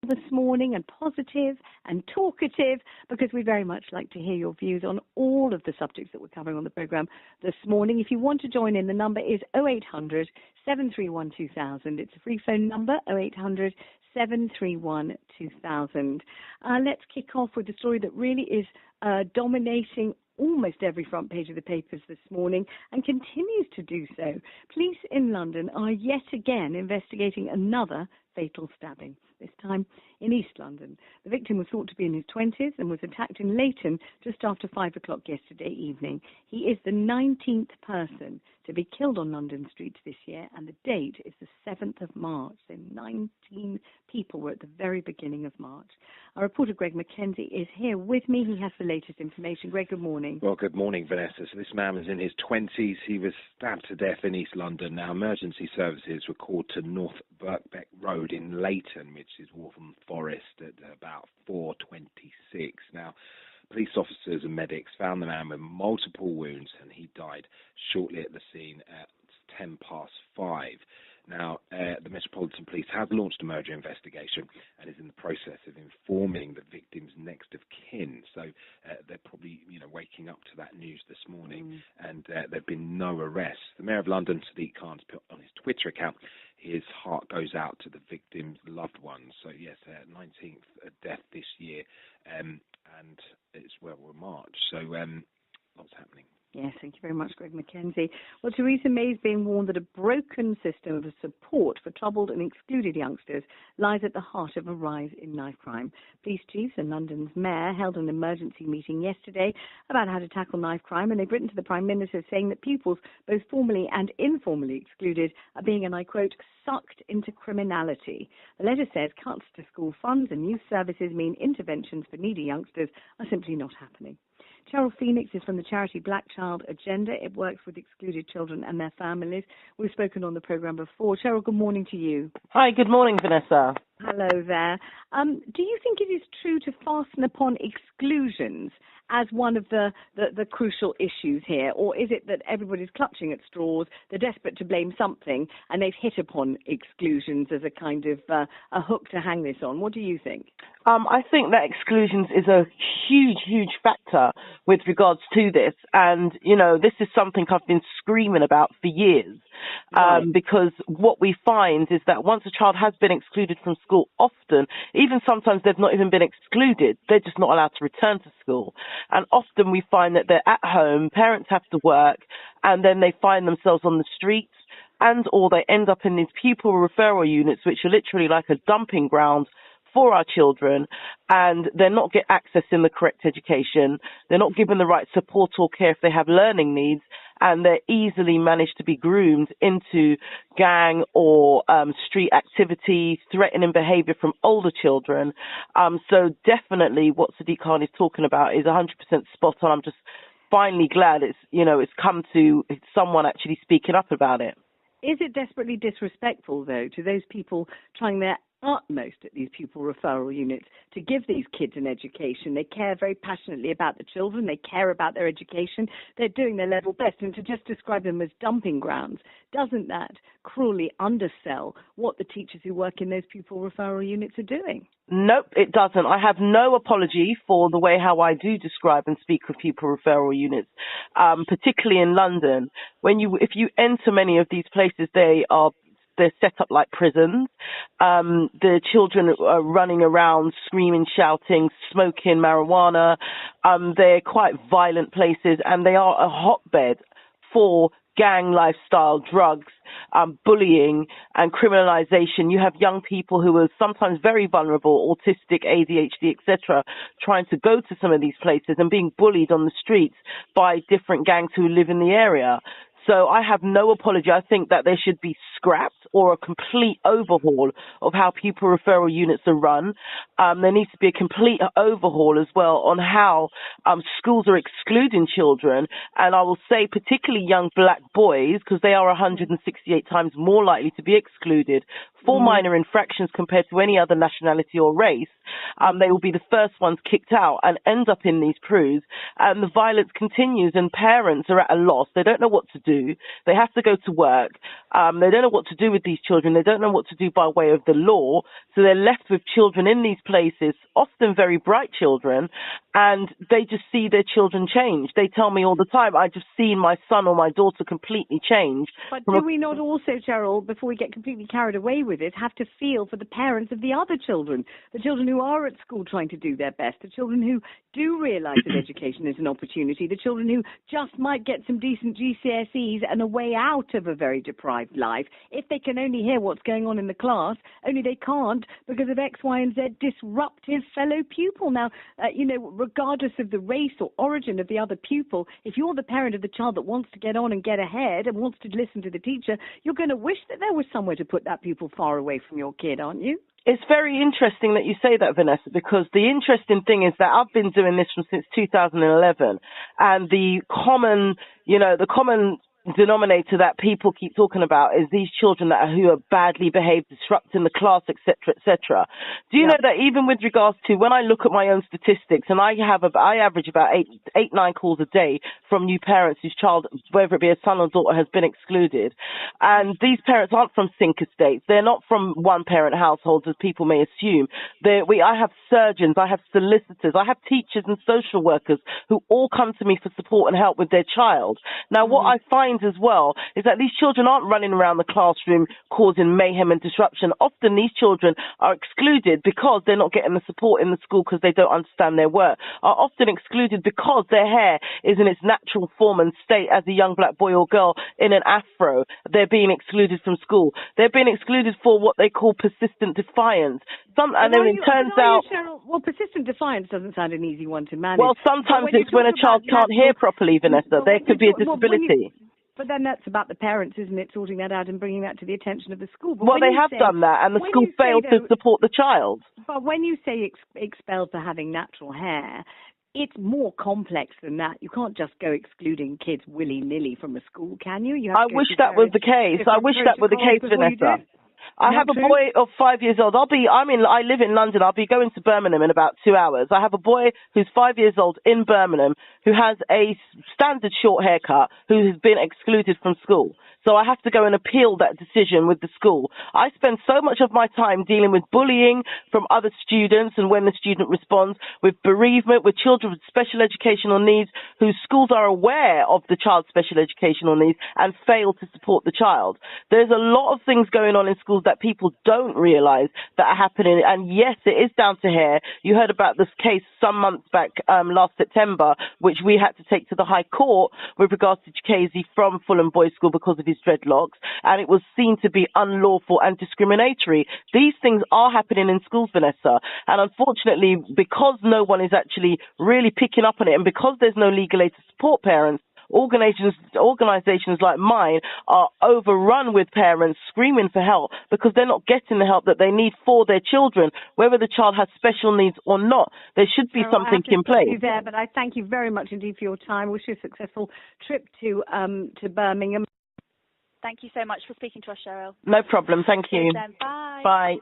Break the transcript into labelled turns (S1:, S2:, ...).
S1: this morning, and positive and talkative, because we very much like to hear your views on all of the subjects that we're covering on the programme this morning. If you want to join in, the number is 0800 731 2000. It's a free phone number, 0800 731 2000. Let's kick off with a story that really is dominating almost every front page of the papers this morning and continues to do so. Police in London are yet again investigating another fatal stabbing, this time in East London. The victim was thought to be in his 20s and was attacked in Leighton just after 5 o'clock yesterday evening. He is the 19th person to be killed on London streets this year, and the date is the 7th of March. So 19 people were at the very beginning of March. Our reporter Greg Mackenzie is here with me. He has the latest information. Greg, good morning.
S2: Well, good morning, Vanessa. So this man was in his 20s. He was stabbed to death in East London. Now, emergency services were called to North Birkbeck Road in Leighton, which is Waltham Forest, at about 4:26. Now, police officers and medics found the man with multiple wounds, and he died shortly at the scene at 5:10. Now, the Metropolitan Police have launched a murder investigation and is in the process of informing the victim's next of kin. So they're probably, waking up to that news this morning, and there have been no arrests. The Mayor of London, Sadiq Khan's put on his Twitter account, his heart goes out to the victim's loved ones. So, yes, 19th death this year, and it's we're March. So, lots happening.
S1: Yes, thank you very much, Greg Mackenzie. Well, Theresa May is being warned that a broken system of support for troubled and excluded youngsters lies at the heart of a rise in knife crime. Police chiefs and London's mayor held an emergency meeting yesterday about how to tackle knife crime, and they've written to the Prime Minister saying that pupils, both formally and informally excluded, are being, and I quote, sucked into criminality. The letter says cuts to school funds and youth services mean interventions for needy youngsters are simply not happening. Cheryl Phoenix is from the charity Black Child Agenda. It works with excluded children and their families. We've spoken on the programme before. Cheryl, good morning to you.
S3: Hi, good morning, Vanessa.
S1: Hello there. Do you think it is true to fasten upon exclusions as one of the crucial issues here, or is it that everybody's clutching at straws, they're desperate to blame something, and they've hit upon exclusions as a kind of a hook to hang this on? What do you think?
S3: I think that exclusions is a huge factor with regards to this, and this is something I've been screaming about for years. Because what we find is that once a child has been excluded from school, often, even sometimes they've not even been excluded, they're just not allowed to return to school. And often we find that they're at home, parents have to work, and then they find themselves on the streets, and or they end up in these pupil referral units, which are literally like a dumping ground for our children, and they're not get access in the correct education, they're not given the right support or care if they have learning needs, and they're easily managed to be groomed into gang or street activity, threatening behaviour from older children. So definitely what Sadiq Khan is talking about is 100% spot on. I'm just finally glad it's come to someone actually speaking up about it.
S1: Is it desperately disrespectful, though, to those people trying their utmost at these pupil referral units to give these kids an education? They care very passionately about the children. They care about their education. They're doing their level best. And to just describe them as dumping grounds, doesn't that cruelly undersell what the teachers who work in those pupil referral units are doing?
S3: Nope, it doesn't. I have no apology for the way how I do describe and speak of pupil referral units, particularly in London. If you enter many of these places, they're set up like prisons. The children are running around, screaming, shouting, smoking marijuana. They're quite violent places, and they are a hotbed for gang lifestyle, drugs, bullying and criminalization. You have young people who are sometimes very vulnerable, autistic, ADHD, etc., trying to go to some of these places and being bullied on the streets by different gangs who live in the area. So I have no apology. I think that there should be scrapped or a complete overhaul of how pupil referral units are run. There needs to be a complete overhaul as well on how schools are excluding children. And I will say particularly young black boys, because they are 168 times more likely to be excluded for minor infractions compared to any other nationality or race. They will be the first ones kicked out and end up in these crews. And the violence continues, and parents are at a loss. They don't know what to do. They have to go to work. They don't know what to do with these children. They don't know what to do by way of the law. So they're left with children in these places, often very bright children, and they just see their children change. They tell me all the time, I just seen my son or my daughter completely change.
S1: But do we not also, Cheryl, before we get completely carried away with it, have to feel for the parents of the other children, the children who are at school trying to do their best, the children who do realise that education is an opportunity, the children who just might get some decent GCSEs and a way out of a very deprived life if they can only hear what's going on in the class, only they can't because of X, Y, and Z disruptive fellow pupil. Now, regardless of the race or origin of the other pupil, if you're the parent of the child that wants to get on and get ahead and wants to listen to the teacher, you're going to wish that there was somewhere to put that pupil far away from your kid, aren't you?
S3: It's very interesting that you say that, Vanessa, because the interesting thing is that I've been doing this since 2011, and the common denominator that people keep talking about is these children who are badly behaved, disrupting the class, etc., etc. Do you know that even with regards to when I look at my own statistics, and I average about eight, 9 calls a day from new parents whose child, whether it be a son or daughter, has been excluded, and these parents aren't from sink estates. They're not from one-parent households, as people may assume. I have surgeons, I have solicitors, I have teachers and social workers who all come to me for support and help with their child. Now, what I find as well is that these children aren't running around the classroom causing mayhem and disruption. Often these children are excluded because they're not getting the support in the school because they don't understand their work, are often excluded because their hair is in its natural form and state as a young black boy or girl in an afro. They're being excluded from school. They're being excluded for what they call persistent defiance.
S1: Well, persistent defiance doesn't sound an easy one to manage.
S3: Well, sometimes it's when a child can't hear properly, Vanessa. There could be a disability.
S1: But then that's about the parents, isn't it, sorting that out and bringing that to the attention of the school. But
S3: well, they have done that, and the school failed to support the child.
S1: But when you say expelled for having natural hair, it's more complex than that. You can't just go excluding kids willy-nilly from a school, can you?
S3: I wish that was the case. I wish that were the case, Vanessa. I have a boy of 5 years old. I live in London. I'll be going to Birmingham in about 2 hours. I have a boy who's 5 years old in Birmingham who has a standard short haircut who has been excluded from school. So I have to go and appeal that decision with the school. I spend so much of my time dealing with bullying from other students, and when the student responds, with bereavement, with children with special educational needs whose schools are aware of the child's special educational needs and fail to support the child. There's a lot of things going on in schools that people don't realise that are happening. And yes, it is down to hair. You heard about this case some months back, last September, which we had to take to the High Court with regards to Chikezi from Fulham Boys School because of his dreadlocks, and it was seen to be unlawful and discriminatory. These things are happening in schools, Vanessa, and unfortunately, because no one is actually really picking up on it, and because there's no legal aid to support parents, organizations like mine are overrun with parents screaming for help because they're not getting the help that they need for their children, whether the child has special needs or not. There should be something in place.
S1: But I thank you very much indeed for your time. Wish you a successful trip to Birmingham.
S4: Thank you so much for speaking to us, Cheryl.
S3: No problem. Thank you.
S4: Bye.
S3: Bye.